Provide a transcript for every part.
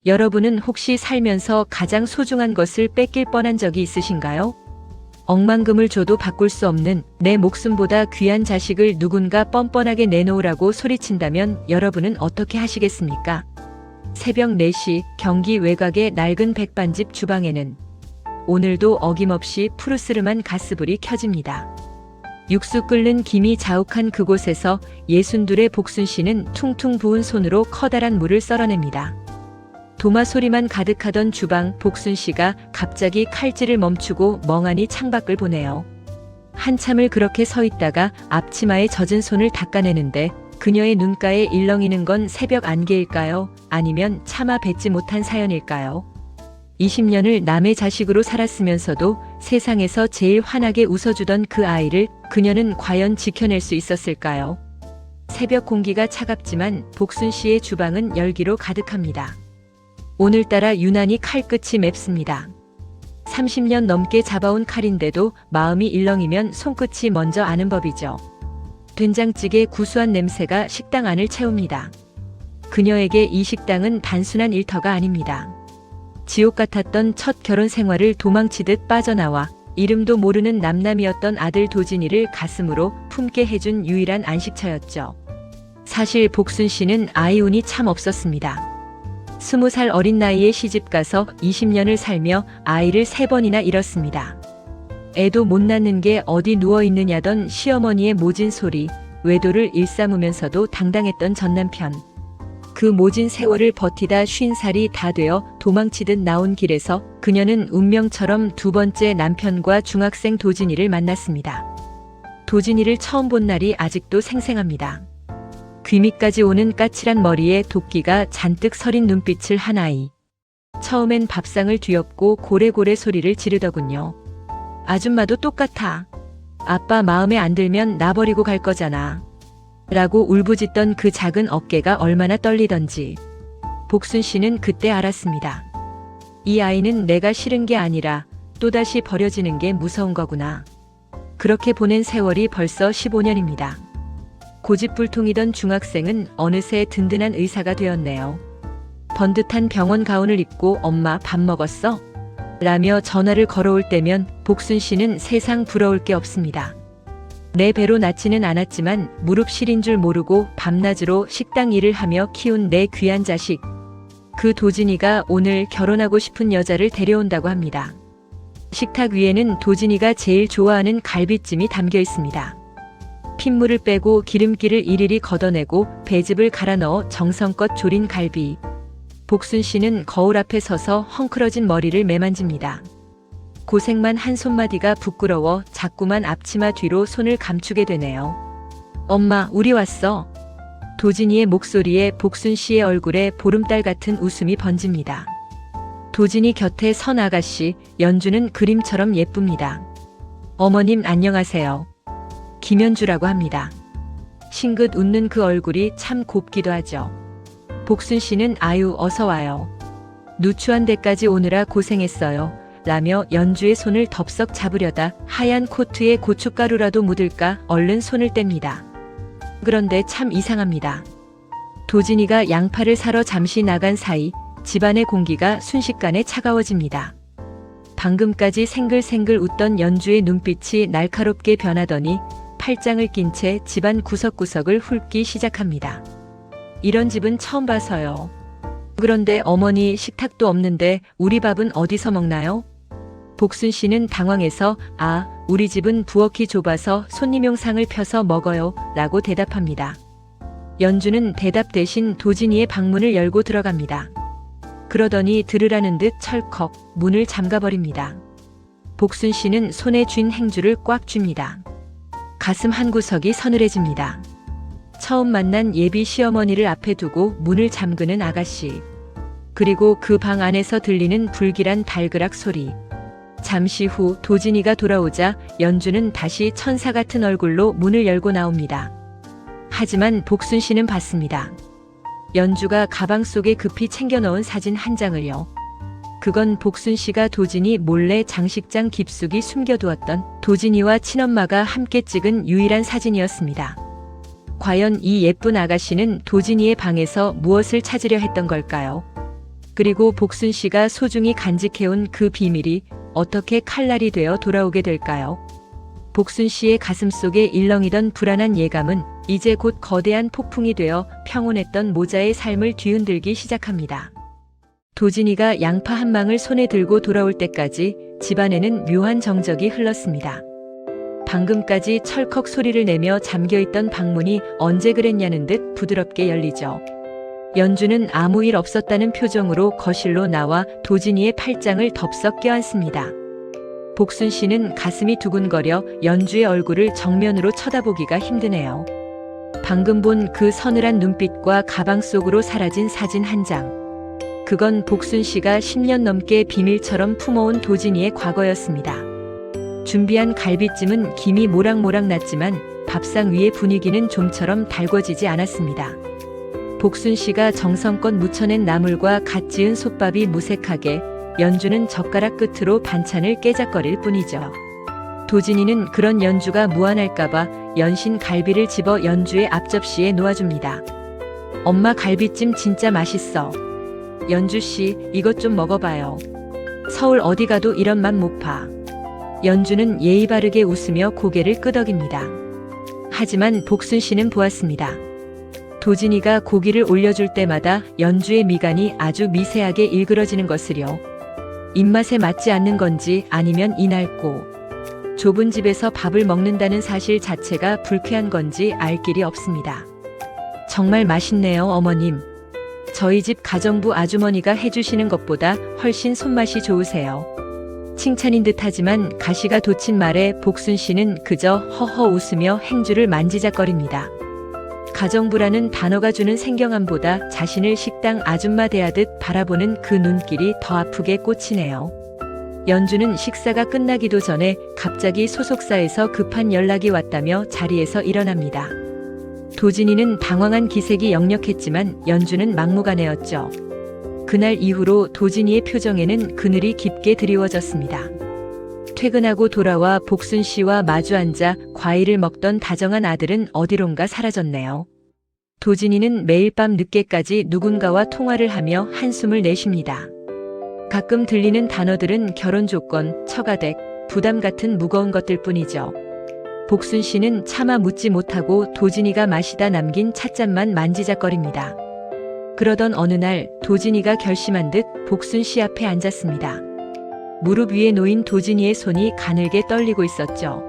여러분은 혹시 살면서 가장 소중한 것을 뺏길 뻔한 적이 있으신가요? 억만금을 줘도 바꿀 수 없는 내 목숨보다 귀한 자식을 누군가 뻔뻔하게 내놓으라고 소리친다면 여러분은 어떻게 하시겠습니까? 새벽 4시 경기 외곽의 낡은 백반집 주방에는 오늘도 어김없이 푸르스름한 가스불이 켜집니다. 육수 끓는 김이 자욱한 그곳에서 예순둘의 복순씨는 퉁퉁 부은 손으로 커다란 물을 썰어냅니다. 도마 소리만 가득하던 주방, 복순씨가 갑자기 칼질을 멈추고 멍하니 창밖을 보네요. 한참을 그렇게 서 있다가 앞치마에 젖은 손을 닦아내는데 그녀의 눈가에 일렁이는 건 새벽 안개일까요? 아니면 차마 뱉지 못한 사연일까요? 20년을 남의 자식으로 살았으면서도 세상에서 제일 환하게 웃어주던 그 아이를 그녀는 과연 지켜낼 수 있었을까요? 새벽 공기가 차갑지만 복순씨의 주방은 열기로 가득합니다. 오늘따라 유난히 칼끝이 맵습니다. 30년 넘게 잡아온 칼인데도 마음이 일렁이면 손끝이 먼저 아는 법이죠. 된장찌개 구수한 냄새가 식당 안을 채웁니다. 그녀에게 이 식당은 단순한 일터가 아닙니다. 지옥 같았던 첫 결혼 생활을 도망치듯 빠져나와 이름도 모르는 남남이었던 아들 도진이를 가슴으로 품게 해준 유일한 안식처였죠. 사실 복순씨는 아이 운이 참 없었습니다. 20살 어린 나이에 시집가서 20년을 살며 아이를 3번이나 잃었습니다. 애도 못 낳는 게 어디 누워있느냐던 시어머니의 모진 소리, 외도를 일삼으면서도 당당했던 전남편. 그 모진 세월을 버티다 50살이 다 되어 도망치듯 나온 길에서 그녀는 운명처럼 두 번째 남편과 중학생 도진이를 만났습니다. 도진이를 처음 본 날이 아직도 생생합니다. 귀 밑까지 오는 까칠한 머리에 도끼가 잔뜩 서린 눈빛을 한 아이. 처음엔 밥상을 뒤엎고 고래고래 소리를 지르더군요. 아줌마도 똑같아. 아빠 마음에 안 들면 나 버리고 갈 거잖아. 라고 울부짖던 그 작은 어깨가 얼마나 떨리던지. 복순씨는 그때 알았습니다. 이 아이는 내가 싫은 게 아니라 또다시 버려지는 게 무서운 거구나. 그렇게 보낸 세월이 벌써 15년입니다. 고집불통이던 중학생은 어느새 든든한 의사가 되었네요. 번듯한 병원 가운을 입고 엄마 밥 먹었어? 라며 전화를 걸어올 때면 복순씨는 세상 부러울 게 없습니다. 내 배로 낳지는 않았지만 무릎 시린 줄 모르고 밤낮으로 식당 일을 하며 키운 내 귀한 자식. 그 도진이가 오늘 결혼하고 싶은 여자를 데려온다고 합니다. 식탁 위에는 도진이가 제일 좋아하는 갈비찜이 담겨 있습니다. 핏물을 빼고 기름기를 일일이 걷어내고 배즙을 갈아 넣어 정성껏 조린 갈비. 복순씨는 거울 앞에 서서 헝클어진 머리를 매만집니다. 고생만 한 손마디가 부끄러워 자꾸만 앞치마 뒤로 손을 감추게 되네요. 엄마, 우리 왔어. 도진이의 목소리에 복순씨의 얼굴에 보름달 같은 웃음이 번집니다. 도진이 곁에 선 아가씨, 연주는 그림처럼 예쁩니다. 어머님 안녕하세요. 김연주라고 합니다. 싱긋 웃는 그 얼굴이 참 곱기도 하죠. 복순씨는 아유 어서 와요. 누추한 데까지 오느라 고생했어요. 라며 연주의 손을 덥석 잡으려다 하얀 코트에 고춧가루라도 묻을까 얼른 손을 뗍니다. 그런데 참 이상합니다. 도진이가 양파를 사러 잠시 나간 사이 집안의 공기가 순식간에 차가워집니다. 방금까지 생글생글 웃던 연주의 눈빛이 날카롭게 변하더니 팔짱을 낀 채 집안 구석구석을 훑기 시작합니다. 이런 집은 처음 봐서요. 그런데 어머니 식탁도 없는데 우리 밥은 어디서 먹나요? 복순씨는 당황해서 우리 집은 부엌이 좁아서 손님용 상을 펴서 먹어요 라고 대답합니다. 연주는 대답 대신 도진이의 방문을 열고 들어갑니다. 그러더니 들으라는 듯 철컥 문을 잠가버립니다. 복순씨는 손에 쥔 행주를 꽉 쥡니다. 가슴 한구석이 서늘해집니다. 처음 만난 예비 시어머니를 앞에 두고 문을 잠그는 아가씨. 그리고 그 방 안에서 들리는 불길한 발그락 소리. 잠시 후 도진이가 돌아오자 연주는 다시 천사 같은 얼굴로 문을 열고 나옵니다. 하지만 복순씨는 봤습니다. 연주가 가방 속에 급히 챙겨 넣은 사진 한 장을요. 그건 복순씨가 도진이 몰래 장식장 깊숙이 숨겨두었던 도진이와 친엄마가 함께 찍은 유일한 사진이었습니다. 과연 이 예쁜 아가씨는 도진이의 방에서 무엇을 찾으려 했던 걸까요? 그리고 복순 씨가 소중히 간직해온 그 비밀이 어떻게 칼날이 되어 돌아오게 될까요? 복순 씨의 가슴 속에 일렁이던 불안한 예감은 이제 곧 거대한 폭풍이 되어 평온했던 모자의 삶을 뒤흔들기 시작합니다. 도진이가 양파 한 망을 손에 들고 돌아올 때까지 집안에는 묘한 정적이 흘렀습니다. 방금까지 철컥 소리를 내며 잠겨있던 방문이 언제 그랬냐는 듯 부드럽게 열리죠. 연주는 아무 일 없었다는 표정으로 거실로 나와 도진이의 팔짱을 덥석 껴안습니다. 복순 씨는 가슴이 두근거려 연주의 얼굴을 정면으로 쳐다보기가 힘드네요. 방금 본 그 서늘한 눈빛과 가방 속으로 사라진 사진 한 장. 그건 복순 씨가 10년 넘게 비밀처럼 품어온 도진이의 과거였습니다. 준비한 갈비찜은 김이 모락모락 났지만 밥상 위의 분위기는 좀처럼 달궈지지 않았습니다. 복순 씨가 정성껏 무쳐낸 나물과 갓 지은 솥밥이 무색하게, 연주는 젓가락 끝으로 반찬을 깨작거릴 뿐이죠. 도진이는 그런 연주가 무안할까봐 연신 갈비를 집어 연주의 앞접시에 놓아줍니다. 엄마 갈비찜 진짜 맛있어. 연주씨, 이것 좀 먹어봐요. 서울 어디 가도 이런 맛 못 봐. 연주는 예의 바르게 웃으며 고개를 끄덕입니다. 하지만 복순 씨는 보았습니다. 도진이가 고기를 올려줄 때마다 연주의 미간이 아주 미세하게 일그러지는 것을요. 입맛에 맞지 않는 건지 아니면 이 낡고 좁은 집에서 밥을 먹는다는 사실 자체가 불쾌한 건지 알 길이 없습니다. 정말 맛있네요, 어머님. 저희 집 가정부 아주머니가 해주시는 것보다 훨씬 손맛이 좋으세요. 칭찬인 듯하지만 가시가 돋친 말에 복순 씨는 그저 허허 웃으며 행주를 만지작거립니다. 가정부라는 단어가 주는 생경함보다 자신을 식당 아줌마 대하듯 바라보는 그 눈길이 더 아프게 꽂히네요. 연주는 식사가 끝나기도 전에 갑자기 소속사에서 급한 연락이 왔다며 자리에서 일어납니다. 도진이는 당황한 기색이 역력했지만 연주는 막무가내였죠. 그날 이후로 도진이의 표정에는 그늘이 깊게 드리워졌습니다. 퇴근하고 돌아와 복순 씨와 마주 앉아 과일을 먹던 다정한 아들은 어디론가 사라졌네요. 도진이는 매일 밤 늦게까지 누군가와 통화를 하며 한숨을 내쉽니다. 가끔 들리는 단어들은 결혼 조건, 처가댁, 부담 같은 무거운 것들 뿐이죠. 복순 씨는 차마 묻지 못하고 도진이가 마시다 남긴 찻잔만 만지작거립니다. 그러던 어느 날 도진이가 결심한 듯 복순 씨 앞에 앉았습니다. 무릎 위에 놓인 도진이의 손이 가늘게 떨리고 있었죠.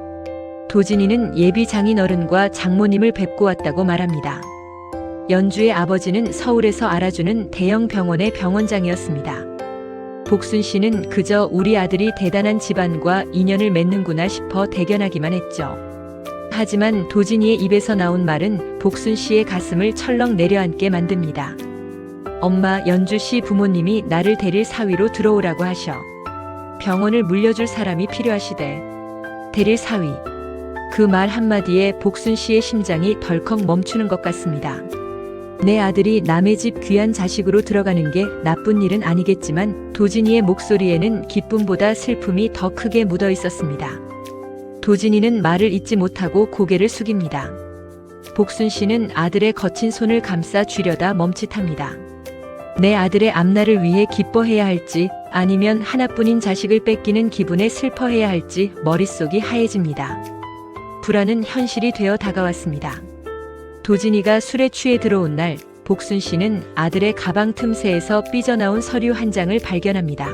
도진이는 예비 장인 어른과 장모님을 뵙고 왔다고 말합니다. 연주의 아버지는 서울에서 알아주는 대형 병원의 병원장이었습니다. 복순 씨는 그저 우리 아들이 대단한 집안과 인연을 맺는구나 싶어 대견하기만 했죠. 하지만 도진이의 입에서 나온 말은 복순 씨의 가슴을 철렁 내려앉게 만듭니다. 엄마, 연주 씨 부모님이 나를 데릴 사위로 들어오라고 하셔. 병원을 물려줄 사람이 필요하시대. 데릴 사위. 그 말 한마디에 복순 씨의 심장이 덜컥 멈추는 것 같습니다. 내 아들이 남의 집 귀한 자식으로 들어가는 게 나쁜 일은 아니겠지만 도진이의 목소리에는 기쁨보다 슬픔이 더 크게 묻어 있었습니다. 도진이는 말을 잇지 못하고 고개를 숙입니다. 복순 씨는 아들의 거친 손을 감싸 쥐려다 멈칫합니다. 내 아들의 앞날을 위해 기뻐해야 할지 아니면 하나뿐인 자식을 뺏기는 기분에 슬퍼해야 할지 머릿속이 하얘집니다. 불안은 현실이 되어 다가왔습니다. 도진이가 술에 취해 들어온 날 복순 씨는 아들의 가방 틈새에서 삐져나온 서류 한 장을 발견합니다.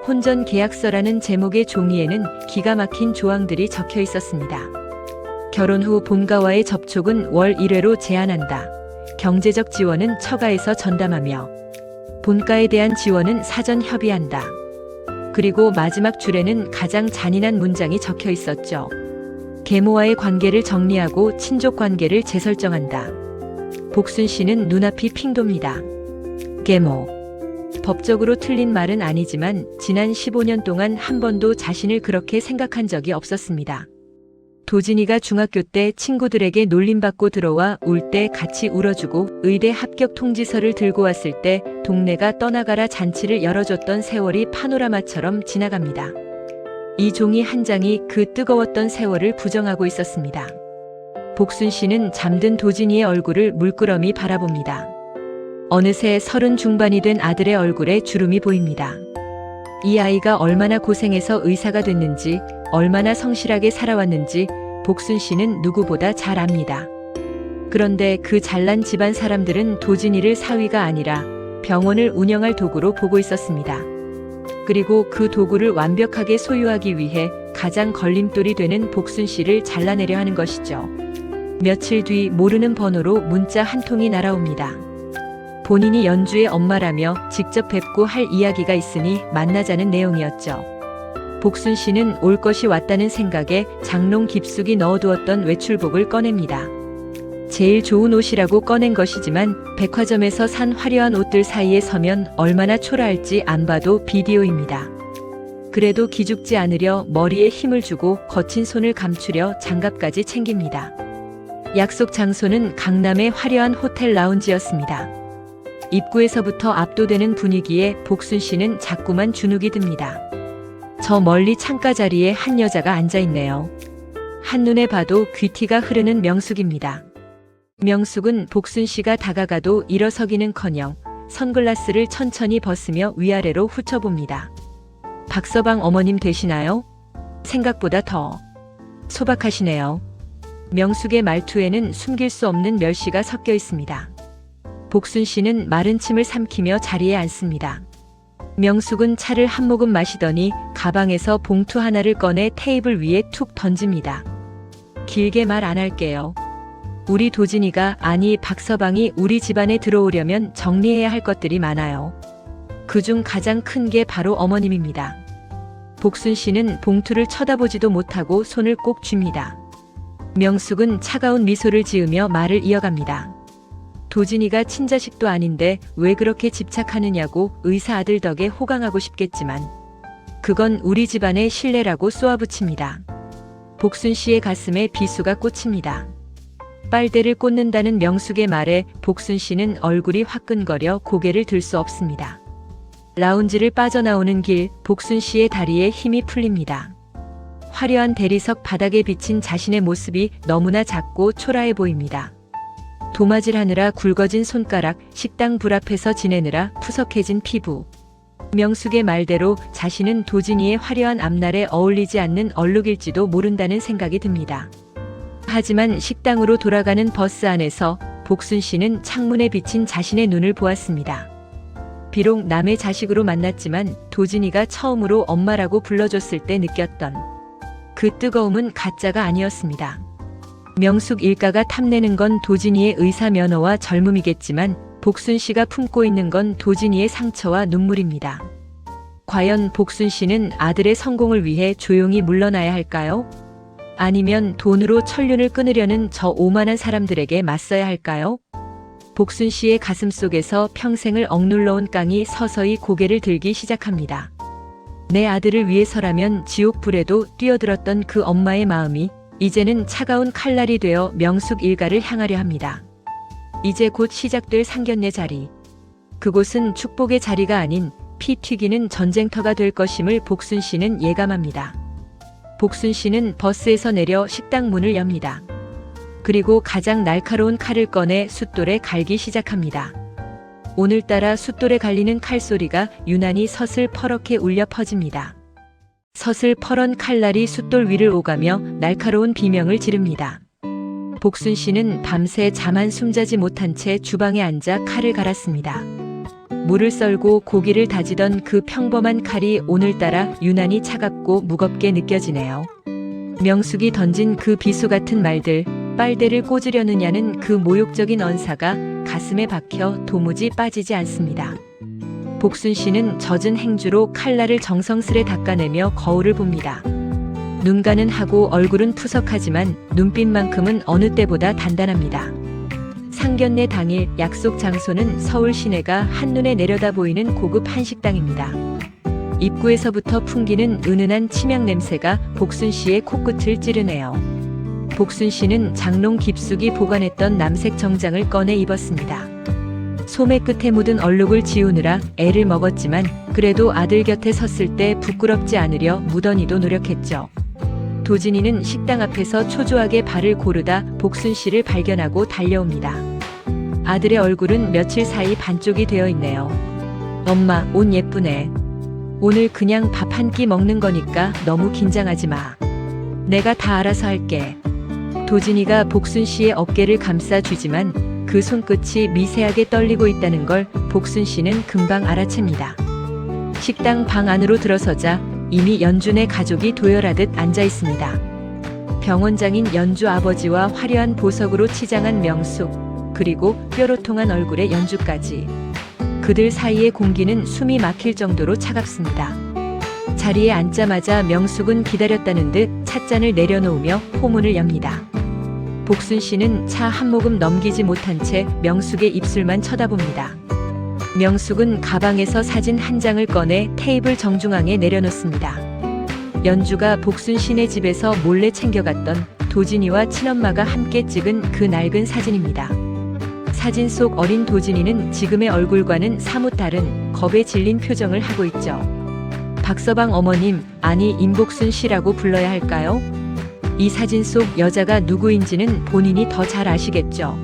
혼전 계약서라는 제목의 종이에는 기가 막힌 조항들이 적혀 있었습니다. 결혼 후 본가와의 접촉은 월 1회로 제한한다. 경제적 지원은 처가에서 전담하며 본가에 대한 지원은 사전 협의한다. 그리고 마지막 줄에는 가장 잔인한 문장이 적혀 있었죠. 계모와의 관계를 정리하고 친족 관계를 재설정한다. 복순 씨는 눈앞이 핑 돕니다. 계모. 법적으로 틀린 말은 아니지만 지난 15년 동안 한 번도 자신을 그렇게 생각한 적이 없었습니다. 도진이가 중학교 때 친구들에게 놀림받고 들어와 울 때 같이 울어주고 의대 합격 통지서를 들고 왔을 때 동네가 떠나가라 잔치를 열어줬던 세월이 파노라마처럼 지나갑니다. 이 종이 한 장이 그 뜨거웠던 세월을 부정하고 있었습니다. 복순 씨는 잠든 도진이의 얼굴을 물끄러미 바라봅니다. 어느새 30 중반이 된 아들의 얼굴에 주름이 보입니다. 이 아이가 얼마나 고생해서 의사가 됐는지, 얼마나 성실하게 살아왔는지 복순 씨는 누구보다 잘 압니다. 그런데 그 잘난 집안 사람들은 도진이를 사위가 아니라 병원을 운영할 도구로 보고 있었습니다. 그리고 그 도구를 완벽하게 소유하기 위해 가장 걸림돌이 되는 복순 씨를 잘라내려 하는 것이죠. 며칠 뒤 모르는 번호로 문자 한 통이 날아옵니다. 본인이 연주의 엄마라며 직접 뵙고 할 이야기가 있으니 만나자는 내용이었죠. 복순 씨는 올 것이 왔다는 생각에 장롱 깊숙이 넣어두었던 외출복을 꺼냅니다. 제일 좋은 옷이라고 꺼낸 것이지만 백화점에서 산 화려한 옷들 사이에 서면 얼마나 초라할지 안 봐도 비디오입니다. 그래도 기죽지 않으려 머리에 힘을 주고 거친 손을 감추려 장갑까지 챙깁니다. 약속 장소는 강남의 화려한 호텔 라운지였습니다. 입구에서부터 압도되는 분위기에 복순 씨는 자꾸만 주눅이 듭니다. 저 멀리 창가 자리에 한 여자가 앉아있네요. 한눈에 봐도 귀티가 흐르는 명숙입니다. 명숙은 복순 씨가 다가가도 일어서기는커녕 선글라스를 천천히 벗으며 위아래로 훑어봅니다. 박서방 어머님 되시나요? 생각보다 더 소박하시네요. 명숙의 말투에는 숨길 수 없는 멸시가 섞여 있습니다. 복순 씨는 마른 침을 삼키며 자리에 앉습니다. 명숙은 차를 한 모금 마시더니 가방에서 봉투 하나를 꺼내 테이블 위에 툭 던집니다. 길게 말 안 할게요. 우리 도진이가, 아니 박서방이 우리 집안에 들어오려면 정리해야 할 것들이 많아요. 그중 가장 큰 게 바로 어머님입니다. 복순 씨는 봉투를 쳐다보지도 못하고 손을 꼭 쥡니다. 명숙은 차가운 미소를 지으며 말을 이어갑니다. 도진이가 친자식도 아닌데 왜 그렇게 집착하느냐고 의사 아들 덕에 호강하고 싶겠지만 그건 우리 집안의 신뢰라고 쏘아붙입니다. 복순 씨의 가슴에 비수가 꽂힙니다. 빨대를 꽂는다는 명숙의 말에 복순 씨는 얼굴이 화끈거려 고개를 들 수 없습니다. 라운지를 빠져나오는 길, 복순 씨의 다리에 힘이 풀립니다. 화려한 대리석 바닥에 비친 자신의 모습이 너무나 작고 초라해 보입니다. 도마질하느라 굵어진 손가락, 식당 불 앞에서 지내느라 푸석해진 피부. 명숙의 말대로 자신은 도진이의 화려한 앞날에 어울리지 않는 얼룩일지도 모른다는 생각이 듭니다. 하지만 식당으로 돌아가는 버스 안에서 복순 씨는 창문에 비친 자신의 눈을 보았습니다. 비록 남의 자식으로 만났지만 도진이가 처음으로 엄마라고 불러줬을 때 느꼈던 그 뜨거움은 가짜가 아니었습니다. 명숙 일가가 탐내는 건 도진이의 의사 면허와 젊음이겠지만 복순 씨가 품고 있는 건 도진이의 상처와 눈물입니다. 과연 복순 씨는 아들의 성공을 위해 조용히 물러나야 할까요? 아니면 돈으로 천륜을 끊으려는 저 오만한 사람들에게 맞서야 할까요? 복순 씨의 가슴 속에서 평생을 억눌러온 깡이 서서히 고개를 들기 시작합니다. 내 아들을 위해서라면 지옥불에도 뛰어들었던 그 엄마의 마음이 이제는 차가운 칼날이 되어 명숙 일가를 향하려 합니다. 이제 곧 시작될 상견례 자리. 그곳은 축복의 자리가 아닌 피 튀기는 전쟁터가 될 것임을 복순 씨는 예감합니다. 복순 씨는 버스에서 내려 식당 문을 엽니다. 그리고 가장 날카로운 칼을 꺼내 숫돌에 갈기 시작합니다. 오늘따라 숫돌에 갈리는 칼소리가 유난히 서슬퍼렇게 울려 퍼집니다. 서슬퍼런 칼날이 숫돌 위를 오가며 날카로운 비명을 지릅니다. 복순 씨는 밤새 잠 한숨 자지 못한 채 주방에 앉아 칼을 갈았습니다. 물을 썰고 고기를 다지던 그 평범한 칼이 오늘따라 유난히 차갑고 무겁게 느껴지네요. 명숙이 던진 그 비수 같은 말들, 빨대를 꽂으려느냐는 그 모욕적인 언사가 가슴에 박혀 도무지 빠지지 않습니다. 복순 씨는 젖은 행주로 칼날을 정성스레 닦아내며 거울을 봅니다. 눈가는 하고 얼굴은 푸석하지만 눈빛만큼은 어느 때보다 단단합니다. 상견례 당일 약속 장소는 서울 시내가 한눈에 내려다 보이는 고급 한식당입니다. 입구에서부터 풍기는 은은한 치약 냄새가 복순 씨의 코끝을 찌르네요. 복순 씨는 장롱 깊숙이 보관했던 남색 정장을 꺼내 입었습니다. 소매 끝에 묻은 얼룩을 지우느라 애를 먹었지만 그래도 아들 곁에 섰을 때 부끄럽지 않으려 무던히도 노력했죠. 도진이는 식당 앞에서 초조하게 발을 고르다 복순 씨를 발견하고 달려옵니다. 아들의 얼굴은 며칠 사이 반쪽이 되어 있네요. 엄마, 옷 예쁘네. 오늘 그냥 밥 한 끼 먹는 거니까 너무 긴장하지 마. 내가 다 알아서 할게. 도진이가 복순 씨의 어깨를 감싸주지만 그 손끝이 미세하게 떨리고 있다는 걸 복순 씨는 금방 알아챕니다. 식당 방 안으로 들어서자 이미 연준의 가족이 도열하듯 앉아 있습니다. 병원장인 연주 아버지와 화려한 보석으로 치장한 명숙, 그리고 뾰로통한 얼굴의 연주까지. 그들 사이의 공기는 숨이 막힐 정도로 차갑습니다. 자리에 앉자마자 명숙은 기다렸다는 듯 찻잔을 내려놓으며 포문을 엽니다. 복순 씨는 차 한 모금 넘기지 못한 채 명숙의 입술만 쳐다봅니다. 명숙은 가방에서 사진 한 장을 꺼내 테이블 정중앙에 내려놓습니다. 연주가 복순 씨네 집에서 몰래 챙겨갔던 도진이와 친엄마가 함께 찍은 그 낡은 사진입니다. 사진 속 어린 도진이는 지금의 얼굴과는 사뭇 다른 겁에 질린 표정을 하고 있죠. 박서방 어머님, 아니 임복순 씨라고 불러야 할까요? 이 사진 속 여자가 누구인지는 본인이 더 잘 아시겠죠.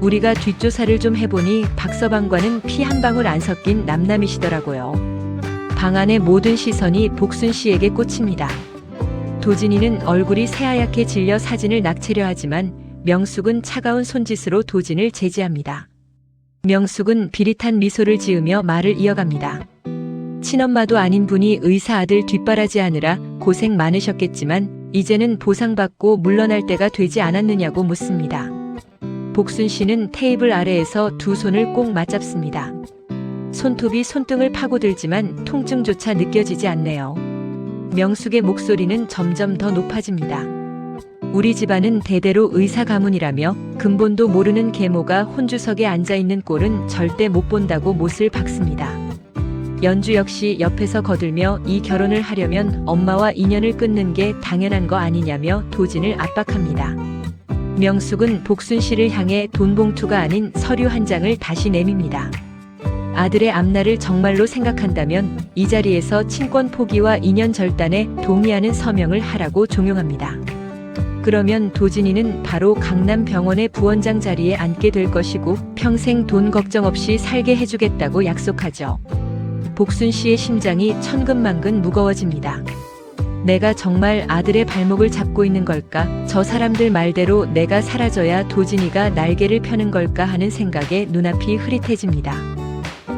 우리가 뒷조사를 좀 해보니 박서방과는 피 한 방울 안 섞인 남남이시더라고요. 방 안의 모든 시선이 복순 씨에게 꽂힙니다. 도진이는 얼굴이 새하얗게 질려 사진을 낙채려 하지만 명숙은 차가운 손짓으로 도진을 제지합니다. 명숙은 비릿한 미소를 지으며 말을 이어갑니다. 친엄마도 아닌 분이 의사 아들 뒷바라지 하느라 고생 많으셨겠지만 이제는 보상받고 물러날 때가 되지 않았느냐고 묻습니다. 복순 씨는 테이블 아래에서 두 손을 꼭 맞잡습니다. 손톱이 손등을 파고들지만 통증조차 느껴지지 않네요. 명숙의 목소리는 점점 더 높아집니다. 우리 집안은 대대로 의사 가문이라며 근본도 모르는 계모가 혼주석에 앉아있는 꼴은 절대 못 본다고 못을 박습니다. 연주 역시 옆에서 거들며 이 결혼을 하려면 엄마와 인연을 끊는 게 당연한 거 아니냐며 도진을 압박합니다. 명숙은 복순 씨를 향해 돈 봉투가 아닌 서류 한 장을 다시 내밉니다. 아들의 앞날을 정말로 생각한다면 이 자리에서 친권 포기와 인연 절단에 동의하는 서명을 하라고 종용합니다. 그러면 도진이는 바로 강남병원의 부원장 자리에 앉게 될 것이고 평생 돈 걱정 없이 살게 해주겠다고 약속하죠. 복순 씨의 심장이 천근만근 무거워집니다. 내가 정말 아들의 발목을 잡고 있는 걸까? 저 사람들 말대로 내가 사라져야 도진이가 날개를 펴는 걸까 하는 생각에 눈앞이 흐릿해집니다.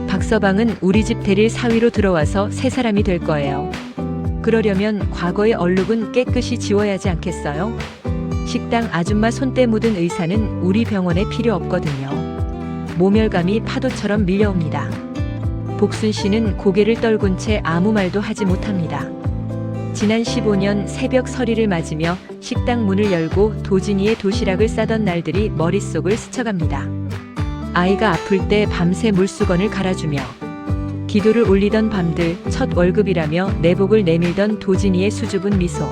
박서방은 우리 집 대릴 사위로 들어와서 새 사람이 될 거예요. 그러려면 과거의 얼룩은 깨끗이 지워야 하지 않겠어요? 식당 아줌마 손때 묻은 의사는 우리 병원에 필요 없거든요. 모멸감이 파도처럼 밀려옵니다. 복순 씨는 고개를 떨군 채 아무 말도 하지 못합니다. 지난 15년 새벽 서리를 맞으며 식당 문을 열고 도진이의 도시락을 싸던 날들이 머릿속을 스쳐갑니다. 아이가 아플 때 밤새 물수건을 갈아주며 기도를 올리던 밤들, 첫 월급이라며 내복을 내밀던 도진이의 수줍은 미소.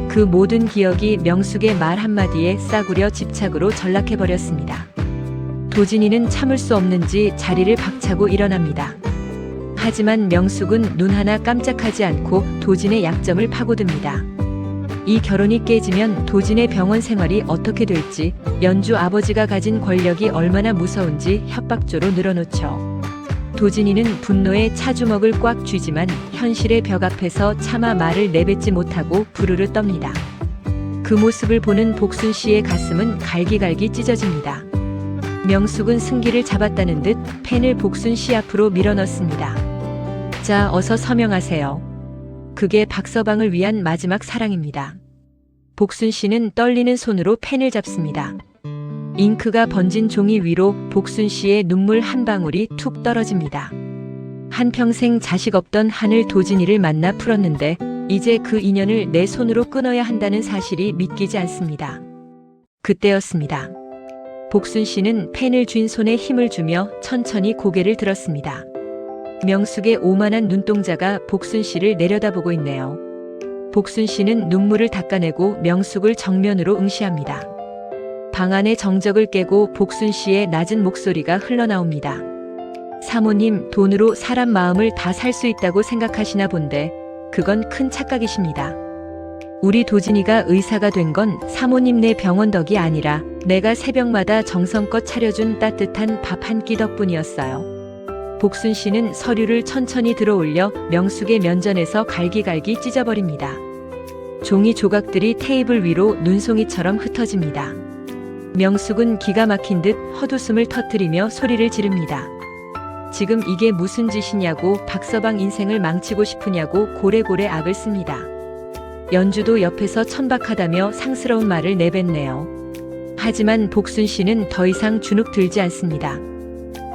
그 모든 기억이 명숙의 말 한마디에 싸구려 집착으로 전락해버렸습니다. 도진이는 참을 수 없는지 자리를 박차고 일어납니다. 하지만 명숙은 눈 하나 깜짝하지 않고 도진의 약점을 파고듭니다. 이 결혼이 깨지면 도진의 병원 생활이 어떻게 될지, 연주 아버지가 가진 권력이 얼마나 무서운지 협박조로 늘어놓죠. 도진이는 분노에 차주먹을 꽉 쥐지만 현실의 벽 앞에서 차마 말을 내뱉지 못하고 부르르 떱니다. 그 모습을 보는 복순 씨의 가슴은 갈기갈기 찢어집니다. 명숙은 승기를 잡았다는 듯 펜을 복순 씨 앞으로 밀어넣습니다. 자, 어서 서명하세요. 그게 박서방을 위한 마지막 사랑입니다. 복순 씨는 떨리는 손으로 펜을 잡습니다. 잉크가 번진 종이 위로 복순 씨의 눈물 한 방울이 툭 떨어집니다. 한평생 자식 없던 하늘 도진이를 만나 풀었는데 이제 그 인연을 내 손으로 끊어야 한다는 사실이 믿기지 않습니다. 그때였습니다. 복순 씨는 펜을 쥔 손에 힘을 주며 천천히 고개를 들었습니다. 명숙의 오만한 눈동자가 복순 씨를 내려다보고 있네요. 복순 씨는 눈물을 닦아내고 명숙을 정면으로 응시합니다. 방 안의 정적을 깨고 복순 씨의 낮은 목소리가 흘러나옵니다. 사모님, 돈으로 사람 마음을 다 살 수 있다고 생각하시나 본데 그건 큰 착각이십니다. 우리 도진이가 의사가 된 건 사모님네 병원 덕이 아니라 내가 새벽마다 정성껏 차려준 따뜻한 밥 한 끼 덕분이었어요. 복순 씨는 서류를 천천히 들어올려 명숙의 면전에서 갈기갈기 찢어버립니다. 종이 조각들이 테이블 위로 눈송이처럼 흩어집니다. 명숙은 기가 막힌 듯 헛웃음을 터뜨리며 소리를 지릅니다. 지금 이게 무슨 짓이냐고, 박서방 인생을 망치고 싶으냐고 고래고래 악을 씁니다. 연주도 옆에서 천박하다며 상스러운 말을 내뱉네요. 하지만 복순 씨는 더 이상 주눅 들지 않습니다.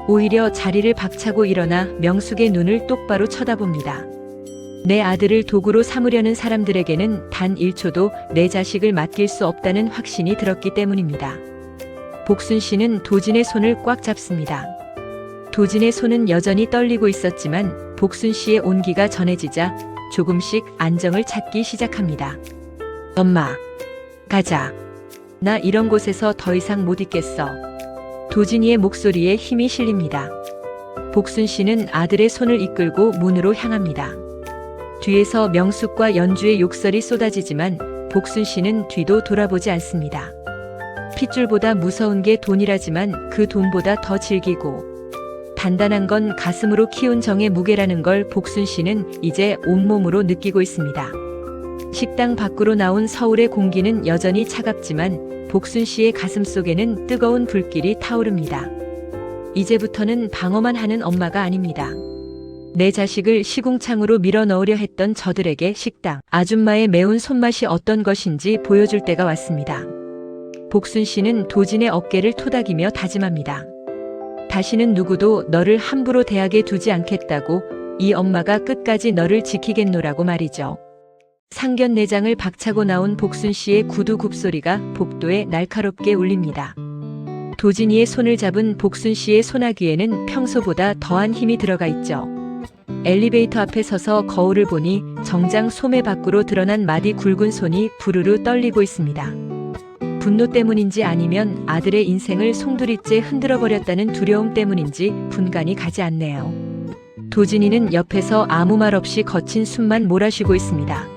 오히려 자리를 박차고 일어나 명숙의 눈을 똑바로 쳐다봅니다. 내 아들을 도구로 삼으려는 사람들에게는 단 1초도 내 자식을 맡길 수 없다는 확신이 들었기 때문입니다. 복순 씨는 도진의 손을 꽉 잡습니다. 도진의 손은 여전히 떨리고 있었지만 복순 씨의 온기가 전해지자 조금씩 안정을 찾기 시작합니다. 엄마, 가자. 나 이런 곳에서 더 이상 못 있겠어. 도진이의 목소리에 힘이 실립니다. 복순 씨는 아들의 손을 이끌고 문으로 향합니다. 뒤에서 명숙과 연주의 욕설이 쏟아지지만 복순 씨는 뒤도 돌아보지 않습니다. 핏줄보다 무서운 게 돈이라지만 그 돈보다 더 질기고 단단한 건 가슴으로 키운 정의 무게라는 걸 복순 씨는 이제 온몸으로 느끼고 있습니다. 식당 밖으로 나온 서울의 공기는 여전히 차갑지만 복순 씨의 가슴 속에는 뜨거운 불길이 타오릅니다. 이제부터는 방어만 하는 엄마가 아닙니다. 내 자식을 시궁창으로 밀어넣으려 했던 저들에게 식당 아줌마의 매운 손맛이 어떤 것인지 보여줄 때가 왔습니다. 복순 씨는 도진의 어깨를 토닥이며 다짐합니다. 다시는 누구도 너를 함부로 대하게 두지 않겠다고, 이 엄마가 끝까지 너를 지키겠노라고 말이죠. 상견내장을 박차고 나온 복순 씨의 구두 굽소리가 복도에 날카롭게 울립니다. 도진이의 손을 잡은 복순 씨의 소나귀에는 평소보다 더한 힘이 들어가 있죠. 엘리베이터 앞에 서서 거울을 보니 정장 소매 밖으로 드러난 마디 굵은 손이 부르르 떨리고 있습니다. 분노 때문인지 아니면 아들의 인생을 송두리째 흔들어버렸다는 두려움 때문인지 분간이 가지 않네요. 도진이는 옆에서 아무 말 없이 거친 숨만 몰아쉬고 있습니다.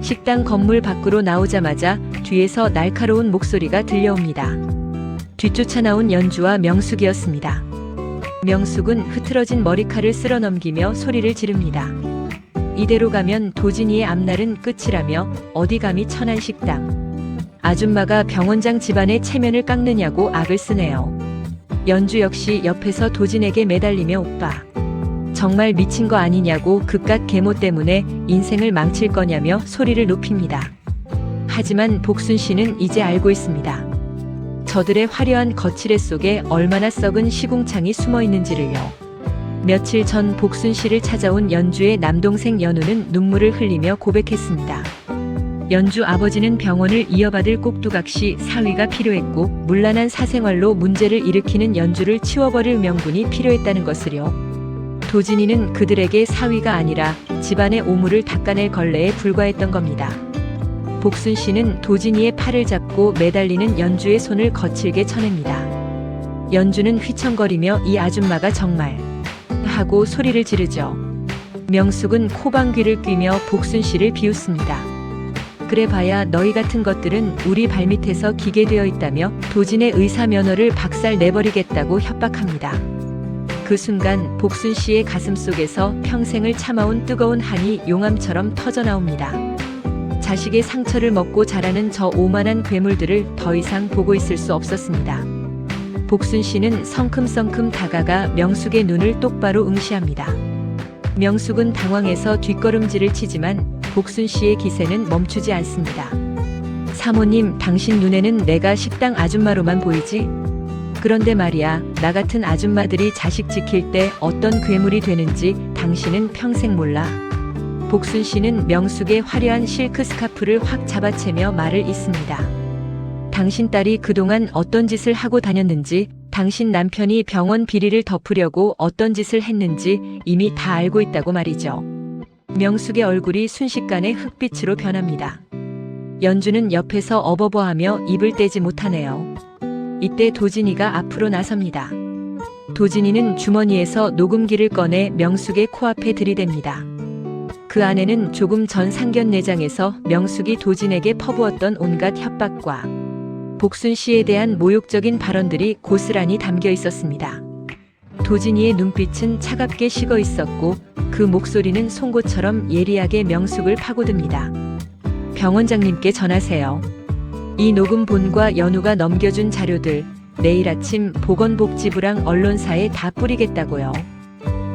식당 건물 밖으로 나오자마자 뒤에서 날카로운 목소리가 들려옵니다. 뒤쫓아 나온 연주와 명숙이었습니다. 명숙은 흐트러진 머리칼을 쓸어 넘기며 소리를 지릅니다. 이대로 가면 도진이의 앞날은 끝이라며 어디 감히 천한 식당. 아줌마가 병원장 집안의 체면을 깎느냐고 악을 쓰네요. 연주 역시 옆에서 도진에게 매달리며 오빠, 정말 미친 거 아니냐고 그깟 계모 때문에 인생을 망칠 거냐며 소리를 높입니다. 하지만 복순 씨는 이제 알고 있습니다. 저들의 화려한 거칠애 속에 얼마나 썩은 시궁창이 숨어 있는지를요. 며칠 전 복순 씨를 찾아온 연주의 남동생 연우는 눈물을 흘리며 고백했습니다. 연주 아버지는 병원을 이어받을 꼭두각시 사위가 필요했고 문란한 사생활로 문제를 일으키는 연주를 치워버릴 명분이 필요했다는 것을요. 도진이는 그들에게 사위가 아니라 집안의 오물을 닦아낼 걸레에 불과했던 겁니다. 복순 씨는 도진이의 팔을 잡고 매달리는 연주의 손을 거칠게 쳐냅니다. 연주는 휘청거리며 이 아줌마가 정말 하고 소리를 지르죠. 명숙은 코방귀를 뀌며 복순 씨를 비웃습니다. 그래 봐야 너희 같은 것들은 우리 발밑에서 기게 되어 있다며 도진의 의사 면허를 박살 내버리겠다고 협박합니다. 그 순간 복순 씨의 가슴 속에서 평생을 참아온 뜨거운 한이 용암처럼 터져 나옵니다. 자식의 상처를 먹고 자라는 저 오만한 괴물들을 더 이상 보고 있을 수 없었습니다. 복순 씨는 성큼성큼 다가가 명숙의 눈을 똑바로 응시합니다. 명숙은 당황해서 뒷걸음질을 치지만 복순 씨의 기세는 멈추지 않습니다. 사모님, 당신 눈에는 내가 식당 아줌마로만 보이지? 그런데 말이야, 나 같은 아줌마들이 자식 지킬 때 어떤 괴물이 되는지 당신은 평생 몰라. 복순 씨는 명숙의 화려한 실크 스카프를 확 잡아채며 말을 잇습니다. 당신 딸이 그동안 어떤 짓을 하고 다녔는지, 당신 남편이 병원 비리를 덮으려고 어떤 짓을 했는지 이미 다 알고 있다고 말이죠. 명숙의 얼굴이 순식간에 흑빛으로 변합니다. 연주는 옆에서 어버버하며 입을 떼지 못하네요. 이때 도진이가 앞으로 나섭니다. 도진이는 주머니에서 녹음기를 꺼내 명숙의 코앞에 들이댑니다. 그 안에는 조금 전 상견례장에서 명숙이 도진에게 퍼부었던 온갖 협박과 복순 씨에 대한 모욕적인 발언들이 고스란히 담겨 있었습니다. 도진이의 눈빛은 차갑게 식어 있었고 그 목소리는 송곳처럼 예리하게 명숙을 파고듭니다. 병원장님께 전하세요. 이 녹음본과 연우가 넘겨준 자료들 내일 아침 보건복지부랑 언론사에 다 뿌리겠다고요.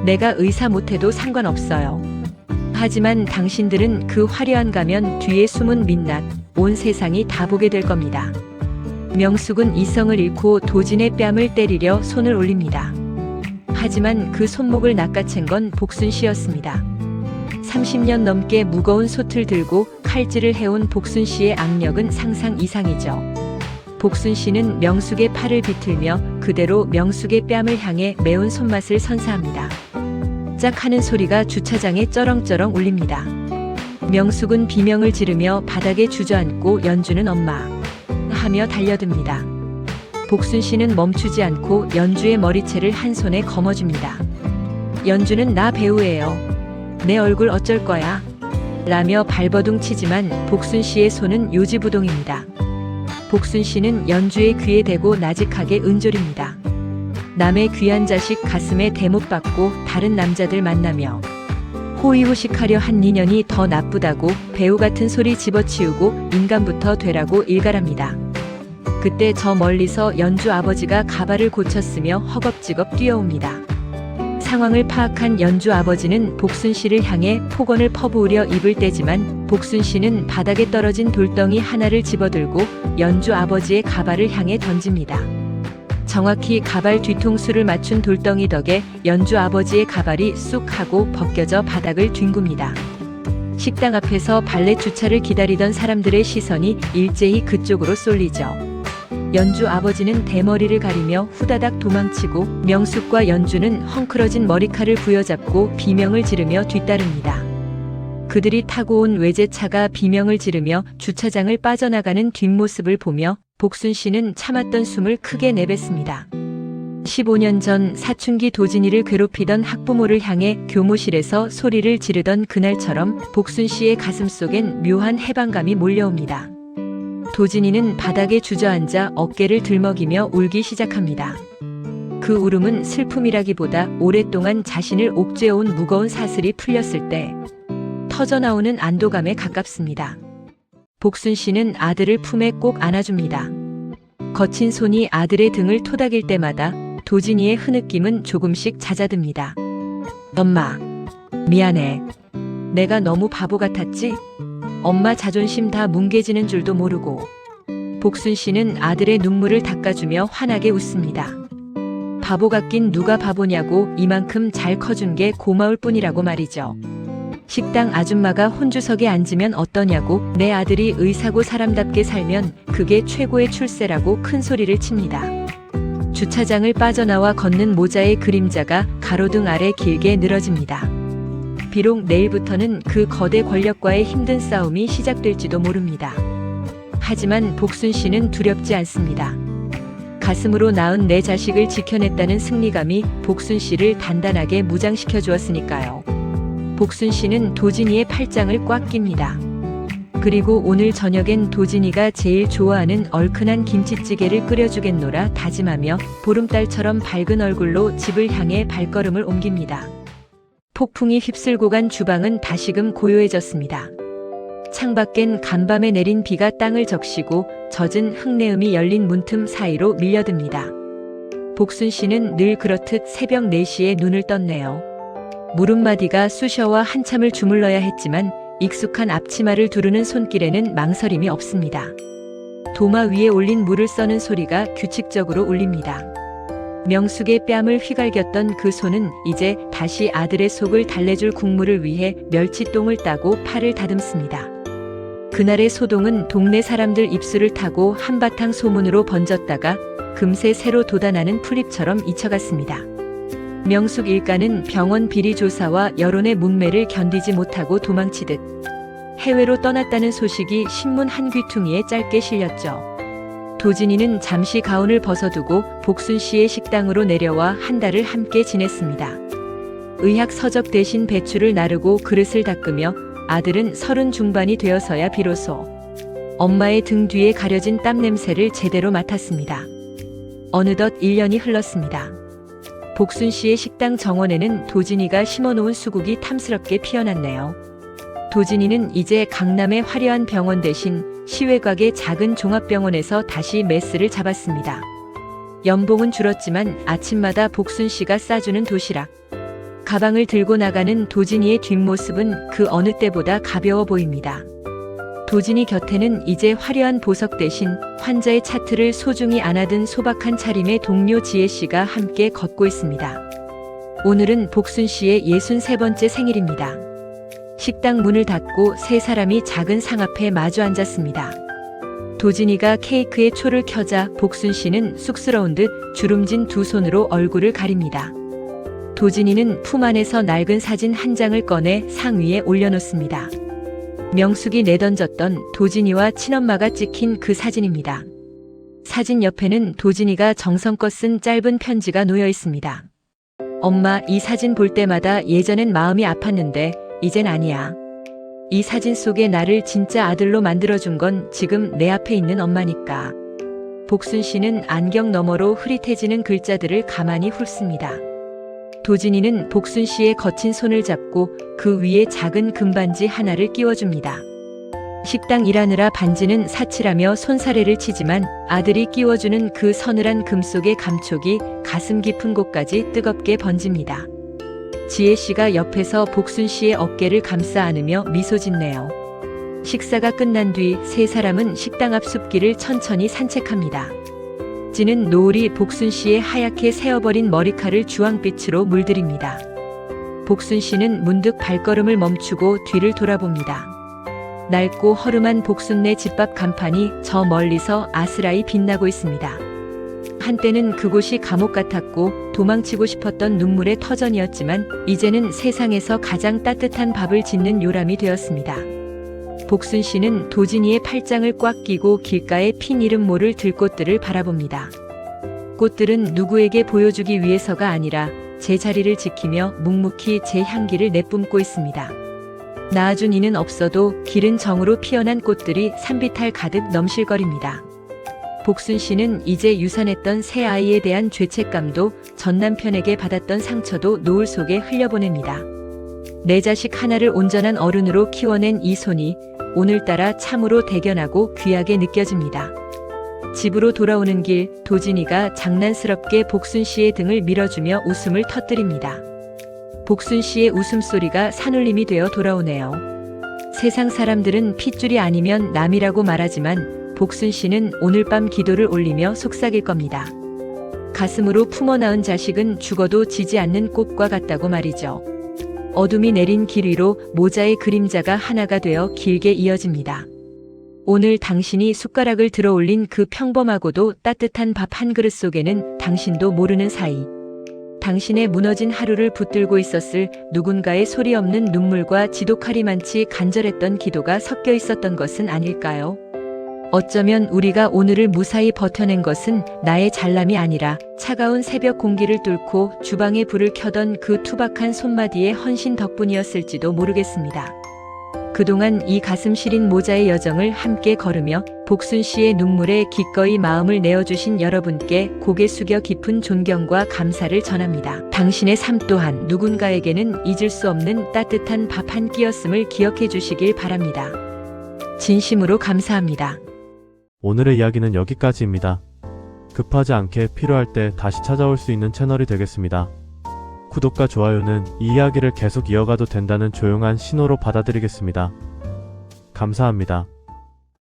내가 의사 못해도 상관없어요. 하지만 당신들은 그 화려한 가면 뒤에 숨은 민낯, 온 세상이 다 보게 될 겁니다. 명숙은 이성을 잃고 도진의 뺨을 때리려 손을 올립니다. 하지만 그 손목을 낚아챈 건 복순 씨였습니다. 30년 넘게 무거운 솥을 들고 칼질을 해온 복순 씨의 악력은 상상 이상이죠. 복순 씨는 명숙의 팔을 비틀며 그대로 명숙의 뺨을 향해 매운 손맛을 선사합니다. 짝 하는 소리가 주차장에 쩌렁쩌렁 울립니다. 명숙은 비명을 지르며 바닥에 주저앉고 연주는 엄마 하며 달려듭니다. 복순 씨는 멈추지 않고 연주의 머리채를 한 손에 거머쥡니다. 연주는 나 배우예요. 내 얼굴 어쩔 거야? 라며 발버둥 치지만 복순 씨의 손은 요지부동입니다. 복순 씨는 연주의 귀에 대고 나직하게 은졸입니다. 남의 귀한 자식 가슴에 대못 박고 다른 남자들 만나며 호의호식하려 한 인연이 더 나쁘다고 배우 같은 소리 집어치우고 인간부터 되라고 일갈합니다. 그때 저 멀리서 연주 아버지가 가발을 고쳤으며 허겁지겁 뛰어옵니다. 상황을 파악한 연주 아버지는 복순 씨를 향해 폭언을 퍼부으려 입을 떼지만 복순 씨는 바닥에 떨어진 돌덩이 하나를 집어들고 연주 아버지의 가발을 향해 던집니다. 정확히 가발 뒤통수를 맞춘 돌덩이 덕에 연주 아버지의 가발이 쑥 하고 벗겨져 바닥을 뒹굽니다. 식당 앞에서 발렛 주차를 기다리던 사람들의 시선이 일제히 그쪽으로 쏠리죠. 연주 아버지는 대머리를 가리며 후다닥 도망치고 명숙과 연주는 헝클어진 머리칼을 부여잡고 비명을 지르며 뒤따릅니다. 그들이 타고 온 외제차가 비명을 지르며 주차장을 빠져나가는 뒷모습을 보며 복순 씨는 참았던 숨을 크게 내뱉습니다. 15년 전 사춘기 도진이를 괴롭히던 학부모를 향해 교무실에서 소리를 지르던 그날처럼 복순 씨의 가슴속엔 묘한 해방감이 몰려옵니다. 도진이는 바닥에 주저앉아 어깨를 들먹이며 울기 시작합니다. 그 울음은 슬픔이라기보다 오랫동안 자신을 옥죄어온 무거운 사슬이 풀렸을 때 터져나오는 안도감에 가깝습니다. 복순 씨는 아들을 품에 꼭 안아줍니다. 거친 손이 아들의 등을 토닥일 때마다 도진이의 흐느낌은 조금씩 잦아듭니다. 엄마, 미안해. 내가 너무 바보 같았지? 엄마 자존심 다 뭉개지는 줄도 모르고. 복순 씨는 아들의 눈물을 닦아주며 환하게 웃습니다. 바보 같긴 누가 바보냐고 이만큼 잘 커준 게 고마울 뿐이라고 말이죠. 식당 아줌마가 혼주석에 앉으면 어떠냐고 내 아들이 의사고 사람답게 살면 그게 최고의 출세라고 큰 소리를 칩니다. 주차장을 빠져나와 걷는 모자의 그림자가 가로등 아래 길게 늘어집니다. 비록 내일부터는 그 거대 권력과의 힘든 싸움이 시작될지도 모릅니다. 하지만 복순 씨는 두렵지 않습니다. 가슴으로 낳은 내 자식을 지켜냈다는 승리감이 복순 씨를 단단하게 무장시켜 주었으니까요. 복순 씨는 도진이의 팔짱을 꽉 낍니다. 그리고 오늘 저녁엔 도진이가 제일 좋아하는 얼큰한 김치찌개를 끓여주겠노라 다짐하며 보름달처럼 밝은 얼굴로 집을 향해 발걸음을 옮깁니다. 폭풍이 휩쓸고 간 주방은 다시금 고요해졌습니다. 창밖엔 간밤에 내린 비가 땅을 적시고 젖은 흙내음이 열린 문틈 사이로 밀려듭니다. 복순 씨는 늘 그렇듯 새벽 4시에 눈을 떴네요. 물음마디가 쑤셔와 한참을 주물러야 했지만 익숙한 앞치마를 두르는 손길에는 망설임이 없습니다. 도마 위에 올린 물을 써는 소리가 규칙적으로 울립니다. 명숙의 뺨을 휘갈겼던 그 손은 이제 다시 아들의 속을 달래줄 국물을 위해 멸치똥을 따고 팔을 다듬습니다. 그날의 소동은 동네 사람들 입술을 타고 한바탕 소문으로 번졌다가 금세 새로 돋아나는 풀잎처럼 잊혀갔습니다. 명숙 일가는 병원 비리 조사와 여론의 문매를 견디지 못하고 도망치듯 해외로 떠났다는 소식이 신문 한 귀퉁이에 짧게 실렸죠. 도진이는 잠시 가운을 벗어두고 복순 씨의 식당으로 내려와 한 달을 함께 지냈습니다. 의학 서적 대신 배추를 나르고 그릇을 닦으며 아들은 30 중반이 되어서야 비로소 엄마의 등 뒤에 가려진 땀 냄새를 제대로 맡았습니다. 어느덧 1년이 흘렀습니다. 복순 씨의 식당 정원에는 도진이가 심어놓은 수국이 탐스럽게 피어났네요. 도진이는 이제 강남의 화려한 병원 대신 시외곽의 작은 종합병원에서 다시 메스를 잡았습니다. 연봉은 줄었지만 아침마다 복순 씨가 싸주는 도시락, 가방을 들고 나가는 도진이의 뒷모습은 그 어느 때보다 가벼워 보입니다. 도진이 곁에는 이제 화려한 보석 대신 환자의 차트를 소중히 안아든 소박한 차림의 동료 지혜 씨가 함께 걷고 있습니다. 오늘은 복순 씨의 63번째 생일입니다. 식당 문을 닫고 세 사람이 작은 상 앞에 마주 앉았습니다. 도진이가 케이크에 초를 켜자 복순 씨는 쑥스러운 듯 주름진 두 손으로 얼굴을 가립니다. 도진이는 품 안에서 낡은 사진 한 장을 꺼내 상 위에 올려놓습니다. 명숙이 내던졌던 도진이와 친엄마가 찍힌 그 사진입니다. 사진 옆에는 도진이가 정성껏 쓴 짧은 편지가 놓여 있습니다. 엄마, 이 사진 볼 때마다 예전엔 마음이 아팠는데 이젠 아니야. 이 사진 속에 나를 진짜 아들로 만들어준 건 지금 내 앞에 있는 엄마니까. 복순 씨는 안경 너머로 흐릿해지는 글자들을 가만히 훑습니다. 도진이는 복순 씨의 거친 손을 잡고 그 위에 작은 금반지 하나를 끼워줍니다. 식당 일하느라 반지는 사치라며 손사래를 치지만 아들이 끼워주는 그 서늘한 금속의 감촉이 가슴 깊은 곳까지 뜨겁게 번집니다. 지혜 씨가 옆에서 복순 씨의 어깨를 감싸 안으며 미소 짓네요. 식사가 끝난 뒤 세 사람은 식당 앞 숲길을 천천히 산책합니다. 지는 노을이 복순 씨의 하얗게 새어버린 머리칼을 주황빛으로 물들입니다. 복순 씨는 문득 발걸음을 멈추고 뒤를 돌아봅니다. 낡고 허름한 복순네 집밥 간판이 저 멀리서 아스라이 빛나고 있습니다. 한때는 그곳이 감옥 같았고 도망치고 싶었던 눈물의 터전이었지만 이제는 세상에서 가장 따뜻한 밥을 짓는 요람이 되었습니다. 복순 씨는 도진이의 팔짱을 꽉 끼고 길가에 핀 이름 모를 들꽃들을 바라봅니다. 꽃들은 누구에게 보여주기 위해서가 아니라 제 자리를 지키며 묵묵히 제 향기를 내뿜고 있습니다. 낳아준 이는 없어도 기른 정으로 피어난 꽃들이 산비탈 가득 넘실거립니다. 복순 씨는 이제 유산했던 새 아이에 대한 죄책감도 전 남편에게 받았던 상처도 노을 속에 흘려보냅니다. 내 자식 하나를 온전한 어른으로 키워낸 이 손이 오늘따라 참으로 대견하고 귀하게 느껴집니다. 집으로 돌아오는 길, 도진이가 장난스럽게 복순 씨의 등을 밀어주며 웃음을 터뜨립니다. 복순 씨의 웃음소리가 산울림이 되어 돌아오네요. 세상 사람들은 핏줄이 아니면 남이라고 말하지만 복순 씨는 오늘 밤 기도를 올리며 속삭일 겁니다. 가슴으로 품어 낳은 자식은 죽어도 지지 않는 꽃과 같다고 말이죠. 어둠이 내린 길 위로 모자의 그림자가 하나가 되어 길게 이어집니다. 오늘 당신이 숟가락을 들어 올린 그 평범하고도 따뜻한 밥 한 그릇 속에는 당신도 모르는 사이 당신의 무너진 하루를 붙들고 있었을 누군가의 소리 없는 눈물과 지독하리만치 간절했던 기도가 섞여 있었던 것은 아닐까요? 어쩌면 우리가 오늘을 무사히 버텨낸 것은 나의 잘남이 아니라 차가운 새벽 공기를 뚫고 주방에 불을 켜던 그 투박한 손마디의 헌신 덕분이었을지도 모르겠습니다. 그동안 이 가슴 시린 모자의 여정을 함께 걸으며 복순 씨의 눈물에 기꺼이 마음을 내어주신 여러분께 고개 숙여 깊은 존경과 감사를 전합니다. 당신의 삶 또한 누군가에게는 잊을 수 없는 따뜻한 밥 한 끼였음을 기억해 주시길 바랍니다. 진심으로 감사합니다. 오늘의 이야기는 여기까지입니다. 급하지 않게 필요할 때 다시 찾아올 수 있는 채널이 되겠습니다. 구독과 좋아요는 이 이야기를 계속 이어가도 된다는 조용한 신호로 받아들이겠습니다. 감사합니다.